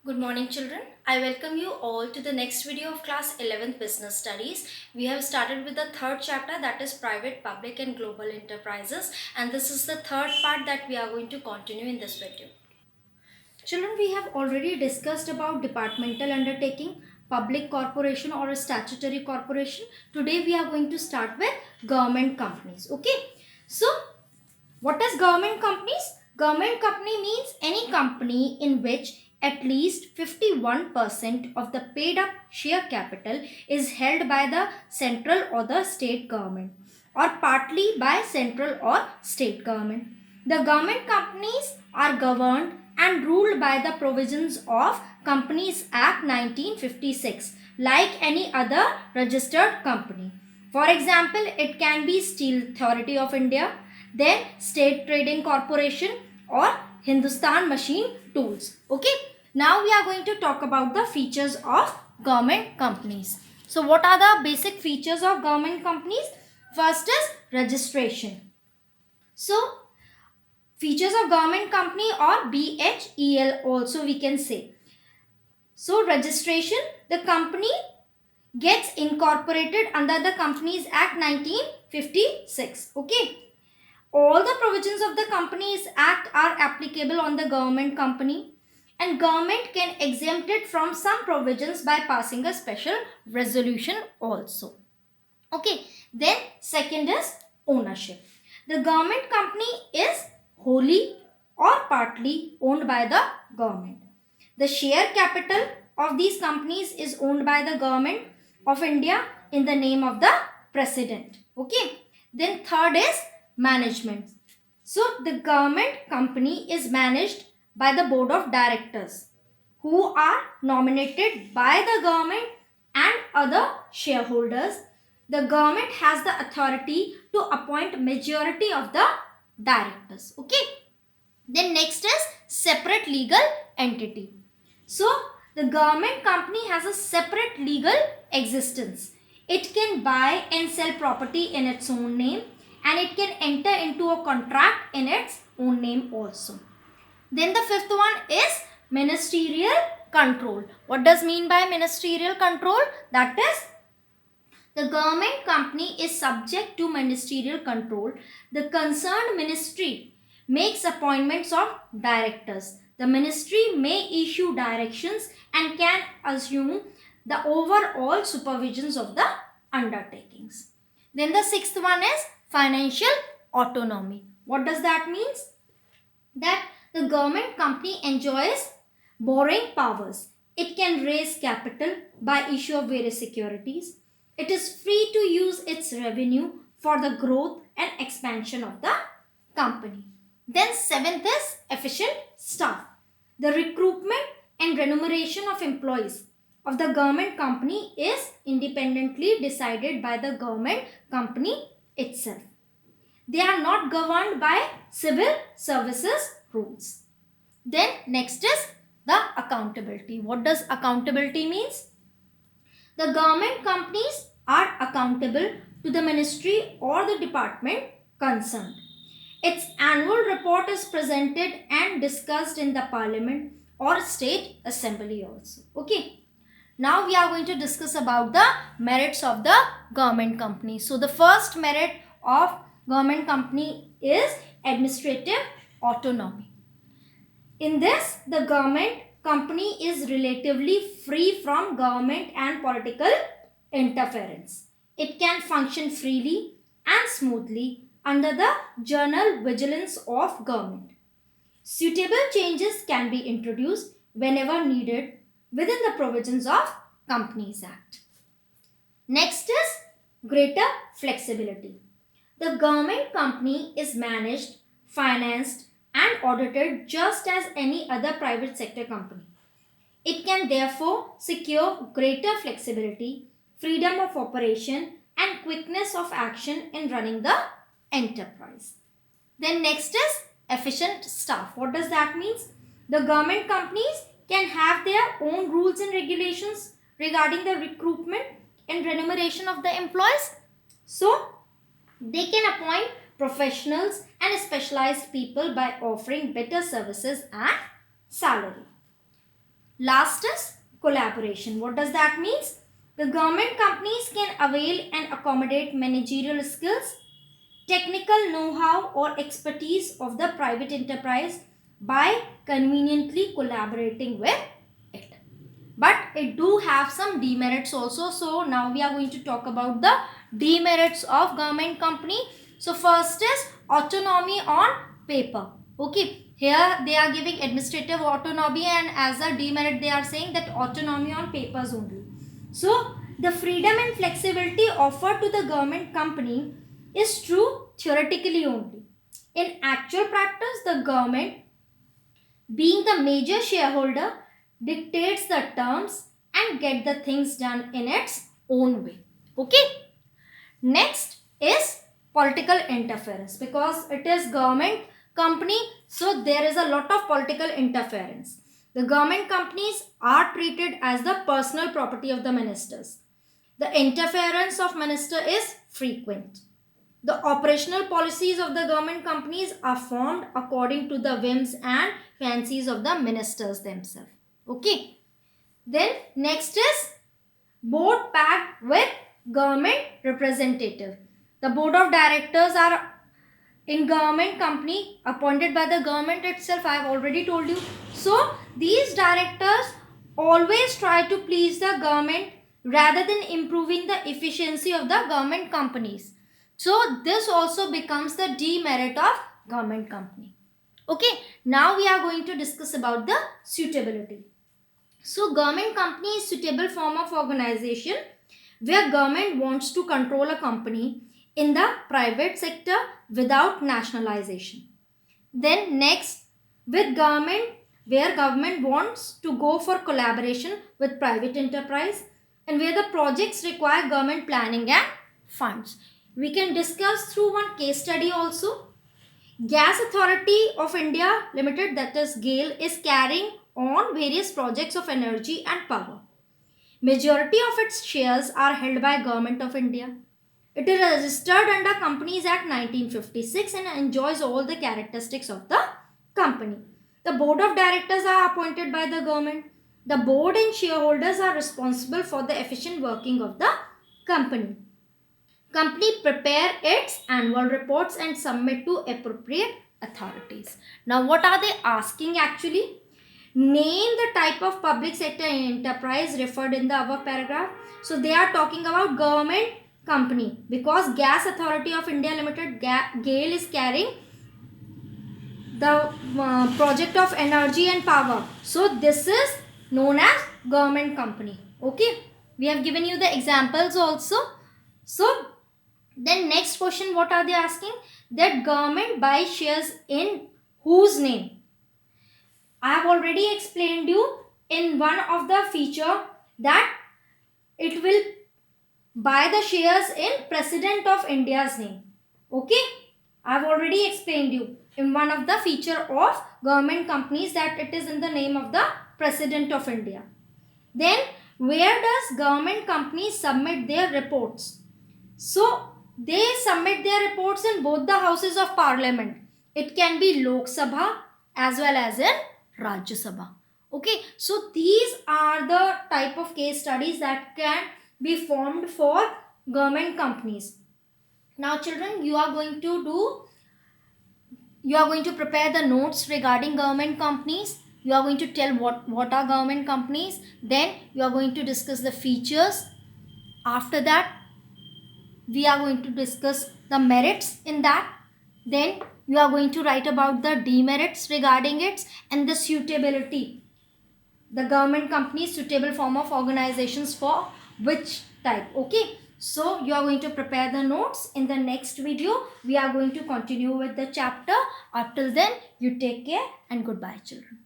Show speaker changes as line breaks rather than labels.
Good morning children. I welcome you all to the next video of class 11th business studies. We have started with the third chapter, that is private, public and global enterprises, and this is the third part that we are going to continue in this video. Children, we have already discussed about departmental undertaking, public corporation or a statutory corporation. Today we are going to start with government companies. Okay. So what is government companies? Government company means any company in which at least 51% of the paid up share capital is held by the central or the state government or partly by central or state government. The government companies are governed and ruled by the provisions of Companies Act 1956 like any other registered company. For example, it can be Steel Authority of India, then State Trading Corporation or Hindustan Machine Tools. Okay. Now we are going to talk about the features of government companies. So what are the basic features of government companies? First is registration. So features of government company or BHEL also we can say. So registration, the company gets incorporated under the Companies Act 1956. Okay. All the provisions of the Companies Act are applicable on the government company, and government can exempt it from some provisions by passing a special resolution also. Okay, then second is ownership. The government company is wholly or partly owned by the government. The share capital of these companies is owned by the government of India in the name of the president. Okay. Then third is management. So the government company is managed by the board of directors who are nominated by the government and other shareholders. The government has the authority to appoint majority of the directors. Okay. Then next is separate legal entity. So the government company has a separate legal existence. It can buy and sell property in its own name, and it can enter into a contract in its own name also. Then the fifth one is ministerial control. What does mean by ministerial control? That is, the government company is subject to ministerial control. The concerned ministry makes appointments of directors. The ministry may issue directions and can assume the overall supervisions of the undertakings. Then the sixth one is financial autonomy. What does that mean? That the government company enjoys borrowing powers. It can raise capital by issue of various securities. It is free to use its revenue for the growth and expansion of the company. Then seventh is efficient staff. The recruitment and remuneration of employees of the government company is independently decided by the government company itself. They are not governed by civil services rules. Then next is the accountability. What does accountability means? The government companies are accountable to the ministry or the department concerned. Its annual report is presented and discussed in the parliament or state assembly also. Okay. Now we are going to discuss about the merits of the government company. So the first merit of government company is administrative autonomy. In this, the government company is relatively free from government and political interference. It can function freely and smoothly under the general vigilance of government. Suitable changes can be introduced whenever needed within the provisions of Companies Act. Next is greater flexibility. The government company is managed, financed and audited just as any other private sector company. It can therefore secure greater flexibility, freedom of operation and quickness of action in running the enterprise. Then next is efficient staff. What does that mean? The government companies can have their own rules and regulations regarding the recruitment and remuneration of the employees. So they can appoint professionals and specialized people by offering better services and salary. Last is collaboration. What does that mean? The government companies can avail and accommodate managerial skills, technical know-how or expertise of the private enterprise by conveniently collaborating with it. But it do have some demerits also. So now we are going to talk about the demerits of government company. So first is autonomy on paper. Okay, here they are giving administrative autonomy, and as a demerit they are saying that autonomy on papers only. So the freedom and flexibility offered to the government company is true theoretically only. In actual practice, the government, being the major shareholder, dictates the terms and get the things done in its own way. Okay. Next is political interference, because it is government company, so there is a lot of political interference. The government companies are treated as the personal property of the ministers. The interference of minister is frequent. The operational policies of the government companies are formed according to the whims and fancies of the ministers themselves. Okay. Then next is board packed with government representative. The board of directors are in government company appointed by the government itself. I have already told you. So these directors always try to please the government rather than improving the efficiency of the government companies. So this also becomes the demerit of government company. Okay, now we are going to discuss about the suitability. So government company is suitable form of organization where government wants to control a company in the private sector without nationalization. Then next, with government, where government wants to go for collaboration with private enterprise and where the projects require government planning and funds. We can discuss through one case study also. Gas Authority of India Limited, that is GAIL, is carrying on various projects of energy and power. Majority of its shares are held by Government of India. It is registered under Companies Act 1956 and enjoys all the characteristics of the company. The board of directors are appointed by the government. The board and shareholders are responsible for the efficient working of the company. Company prepare its annual reports and submit to appropriate authorities. Now what are they asking actually? Name the type of public sector enterprise referred in the above paragraph. So they are talking about government company, because Gas Authority of India Limited, GAIL, is carrying the project of energy and power. So this is known as government company. Okay, we have given you the examples also. So then next question, what are they asking? That government buys shares in whose name? I have already explained you in one of the feature that it will buy the shares in President of India's name. Okay, I have already explained you in one of the feature of government companies that it is in the name of the President of India. Then where does government companies submit their reports? So they submit their reports in both the houses of parliament. It can be Lok Sabha as well as in Rajya Sabha. Okay, so these are the type of case studies that can be formed for government companies. Now children, you are going to prepare the notes regarding government companies. You are going to tell what are government companies. Then you are going to discuss the features. After that, we are going to discuss the merits in that. Then you are going to write about the demerits regarding it and the suitability. The government company is suitable form of organizations for which type. Okay. So you are going to prepare the notes. In the next video, we are going to continue with the chapter. Until then, you take care and goodbye children.